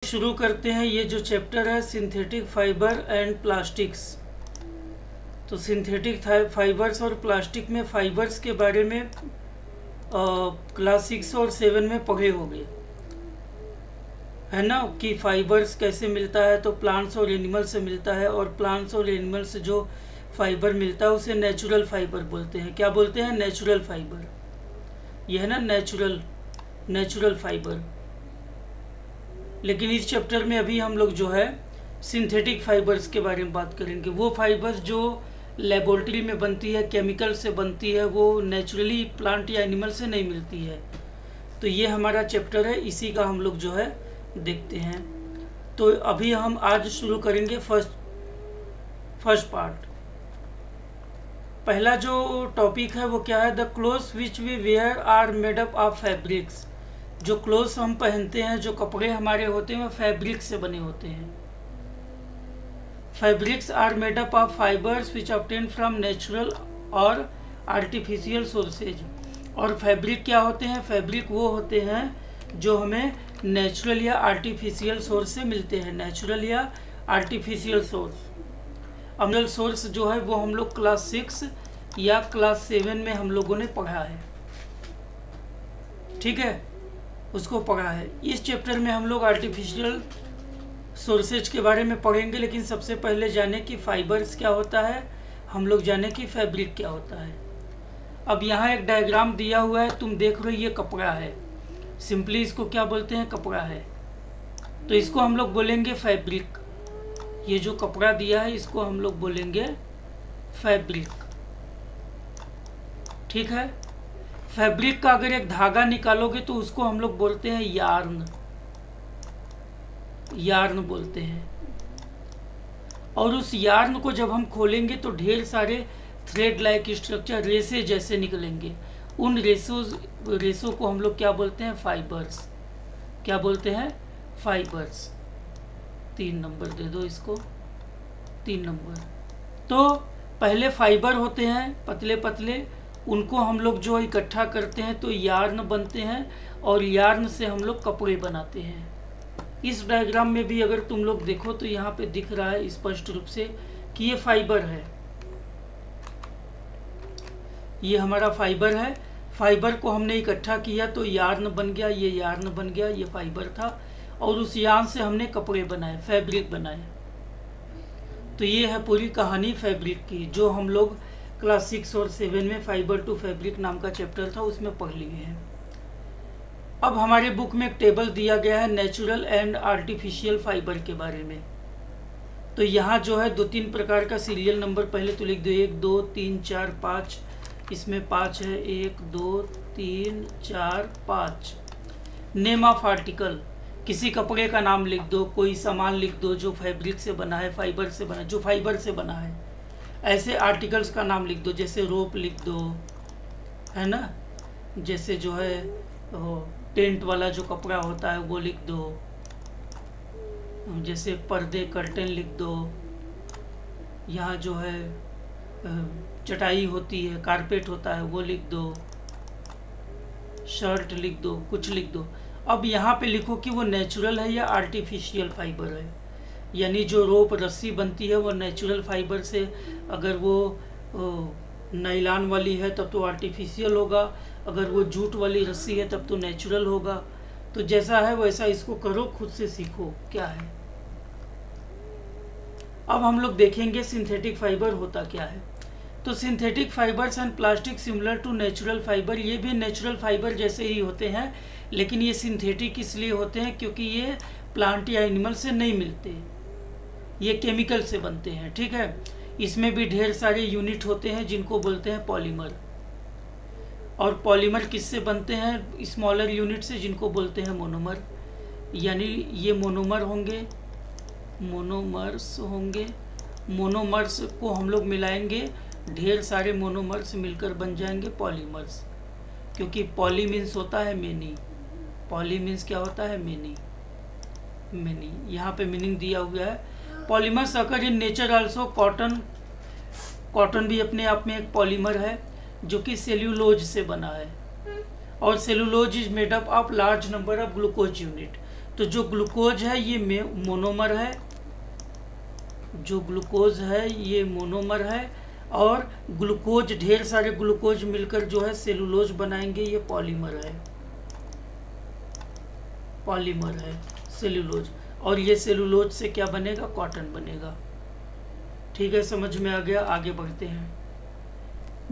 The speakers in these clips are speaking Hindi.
शुरू करते हैं। ये जो चैप्टर है सिंथेटिक फाइबर एंड प्लास्टिक्स। तो सिंथेटिक फाइबर्स और प्लास्टिक में फाइबर्स के बारे में क्लास 6 और 7 में पढ़े होंगे, है ना, कि फाइबर्स कैसे मिलता है। तो प्लांट्स और एनिमल से मिलता है, और प्लांट्स और एनिमल से जो फाइबर मिलता है उसे नेचुरल फाइबर बोलते हैं। क्या बोलते हैं? Natural fibre. यह है ना नेचुरल फाइबर। लेकिन इस चैप्टर में अभी हम लोग जो है सिंथेटिक फाइबर्स के बारे में बात करेंगे। वो फाइबर्स जो लेबोरेटरी में बनती है, केमिकल से बनती है, वो नेचुरली प्लांट या एनिमल से नहीं मिलती है। तो ये हमारा चैप्टर है, इसी का हम लोग जो है देखते हैं। तो अभी हम आज शुरू करेंगे फर्स्ट पार्ट। पहला जो टॉपिक है वो क्या है? The clothes which we wear are made up of fabrics. जो क्लोथ्स हम पहनते हैं, जो कपड़े हमारे होते हैं, वो फैब्रिक से बने होते हैं। Fabrics are made up of fibres which obtain from natural और आर्टिफिशियल सोर्सेज। और फैब्रिक क्या होते हैं? फैब्रिक वो होते हैं जो हमें नेचुरल या आर्टिफिशियल सोर्स से मिलते हैं। नेचुरल या आर्टिफिशियल सोर्स। अमरल सोर्स जो है वो हम लोग क्लास 6 या क्लास 7 में हम लोगों ने पढ़ा है, ठीक है, उसको पढ़ा है। इस चैप्टर में हम लोग आर्टिफिशियल सोर्सेज के बारे में पढ़ेंगे, लेकिन सबसे पहले जाने कि फाइबर्स क्या होता है, हम लोग जाने कि फैब्रिक क्या होता है। अब यहाँ एक डायग्राम दिया हुआ है, तुम देख रहे हो, ये कपड़ा है। सिंपली इसको क्या बोलते हैं? कपड़ा है। तो इसको हम लोग बोलेंगे फैब्रिक। ये जो कपड़ा दिया है इसको हम लोग बोलेंगे फैब्रिक, ठीक है। फैब्रिक का अगर एक धागा निकालोगे तो उसको हम लोग बोलते हैं यार्न बोलते हैं। और उस यार्न को जब हम खोलेंगे तो ढेर सारे थ्रेड लाइक स्ट्रक्चर, रेसे जैसे निकलेंगे। उन रेसों को हम लोग क्या बोलते हैं? फाइबर्स। क्या बोलते हैं? फाइबर्स। 3 नंबर दे दो इसको, 3 नंबर। तो पहले फाइबर होते हैं पतले पतले, उनको हम लोग जो इकट्ठा करते हैं तो यार्न बनते हैं, और यार्न से हम लोग कपड़े बनाते हैं। इस डायग्राम में भी अगर तुम लोग देखो तो यहाँ पे दिख रहा है स्पष्ट रूप से कि ये फाइबर है। ये हमारा फाइबर है। फाइबर को हमने इकट्ठा किया तो यार्न बन गया, ये यार्न बन गया, ये फाइबर था, और उस यार्न से हमने कपड़े बनाए, फैब्रिक बनाए। तो ये है पूरी कहानी फैब्रिक की, जो हम लोग क्लास 6 और 7 में फाइबर टू फैब्रिक नाम का चैप्टर था उसमें पढ़ लिए हैं। अब हमारे बुक में एक टेबल दिया गया है नेचुरल एंड आर्टिफिशियल फाइबर के बारे में। तो यहाँ जो है 2-3 प्रकार का सीरियल नंबर पहले तो लिख दो, 1 2 3 4 5। इसमें 5 है, 1 2 3 4 5। नेम ऑफ आर्टिकल, किसी कपड़े का नाम लिख दो, कोई सामान लिख दो जो फैब्रिक से बना है, फाइबर से बना है, जो फाइबर से बना है। ऐसे आर्टिकल्स का नाम लिख दो, जैसे रोप लिख दो, है ना, जैसे जो है टेंट वाला जो कपड़ा होता है वो लिख दो, जैसे पर्दे कर्टन लिख दो। यहाँ जो है चटाई होती है, कारपेट होता है, वो लिख दो, शर्ट लिख दो, कुछ लिख दो। अब यहाँ पे लिखो कि वो नेचुरल है या आर्टिफिशियल फाइबर है। यानी जो रोप रस्सी बनती है वो नेचुरल फाइबर से, अगर वो नायलॉन वाली है तब तो आर्टिफिशियल होगा, अगर वो जूट वाली रस्सी है तब तो नेचुरल होगा। तो जैसा है वैसा इसको करो, खुद से सीखो क्या है। अब हम लोग देखेंगे सिंथेटिक फाइबर होता क्या है। तो synthetic fibres and plastic similar to natural fibre. ये भी नेचुरल फाइबर जैसे ही होते हैं, लेकिन ये सिंथेटिक इसलिए होते हैं क्योंकि ये प्लांट या एनिमल से नहीं मिलते, ये केमिकल से बनते हैं, ठीक है। इसमें भी ढेर सारे यूनिट होते हैं जिनको बोलते हैं पॉलीमर। और पॉलीमर किससे बनते हैं? स्मॉलर यूनिट से, जिनको बोलते हैं मोनोमर। यानी ये मोनोमर्स होंगे। मोनोमर्स को हम लोग मिलाएंगे, ढेर सारे मोनोमर्स मिलकर बन जाएंगे पॉलीमर्स। क्योंकि पॉली मीन्स होता है मेनी। पॉली मीन्स क्या होता है? मेनी। यहाँ पे मीनिंग दिया हुआ है। Polymers occur in nature also. Cotton भी अपने आप में एक पॉलीमर है जो कि सेल्यूलोज से बना है, और cellulose is made up of large number of glucose unit. तो जो ग्लूकोज है ये मोनोमर है, जो ग्लूकोज है ये मोनोमर है, और ग्लूकोज, ढेर सारे ग्लूकोज मिलकर जो है सेलुलोज बनाएंगे, ये पॉलीमर है, पॉलीमर है सेलुलोज। और ये सेलुलोज से क्या बनेगा, कॉटन बनेगा। ठीक है, समझ में आ गया। आगे बढ़ते हैं।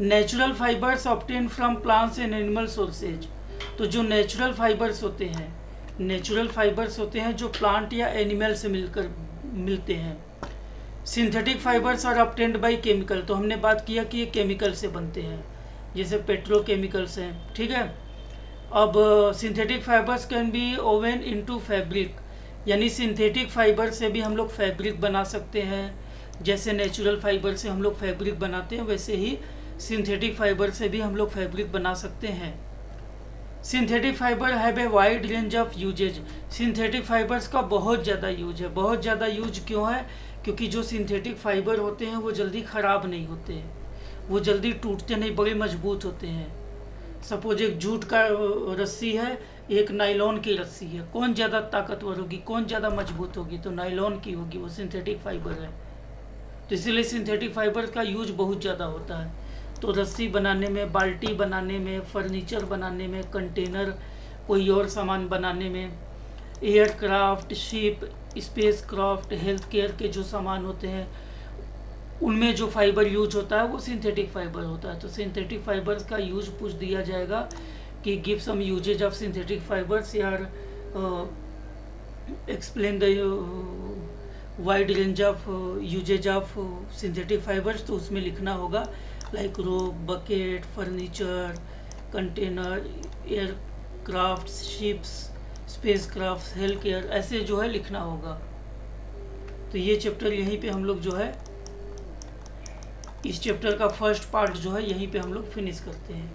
Natural fibres obtain from plants and animal sources. तो जो नेचुरल फाइबर्स होते हैं, नेचुरल फाइबर्स होते हैं जो प्लांट या एनिमल से मिलते हैं। Synthetic fibres are obtained by chemical. तो हमने बात किया कि ये केमिकल से बनते हैं, जैसे पेट्रोकेमिकल्स हैं। ठीक है, अब synthetic fibres can be oven into fabric, यानी सिंथेटिक फाइबर से भी हम लोग फैब्रिक बना सकते हैं। जैसे नेचुरल फाइबर से हम लोग फैब्रिक बनाते हैं, वैसे ही सिंथेटिक फाइबर से भी हम लोग फैब्रिक बना सकते हैं। Synthetic fibre have a wide range of uses. Synthetic fibres का बहुत ज़्यादा यूज है। बहुत ज़्यादा यूज क्यों है? क्योंकि जो सिंथेटिक फाइबर होते हैं वो जल्दी ख़राब नहीं होते हैं, वो जल्दी टूटते नहीं, बड़े मजबूत होते हैं। सपोज एक जूट का रस्सी है, एक नायलॉन की रस्सी है, कौन ज़्यादा ताकतवर होगी, कौन ज़्यादा मजबूत होगी? तो नायलॉन की होगी, वो सिंथेटिक फाइबर है। तो इसीलिए सिंथेटिक फाइबर का यूज बहुत ज़्यादा होता है। तो रस्सी बनाने में, बाल्टी बनाने में, फर्नीचर बनाने में, कंटेनर, कोई और सामान बनाने में, aircraft, ship, space craft, health care के जो सामान होते हैं उनमें जो फाइबर यूज होता है वो सिंथेटिक फाइबर होता है। तो सिंथेटिक फाइबर्स का यूज पूछ दिया जाएगा कि give some uses of synthetic fibres, यार explain the wide range of uses of synthetic fibres. तो उसमें लिखना होगा like rope, bucket, furniture, container, aircraft, ships, space craft, health care, ऐसे जो है लिखना होगा। तो ये चैप्टर यहीं पे हम लोग जो है, इस चैप्टर का फर्स्ट पार्ट जो है यहीं पे हम लोग फिनिश करते हैं।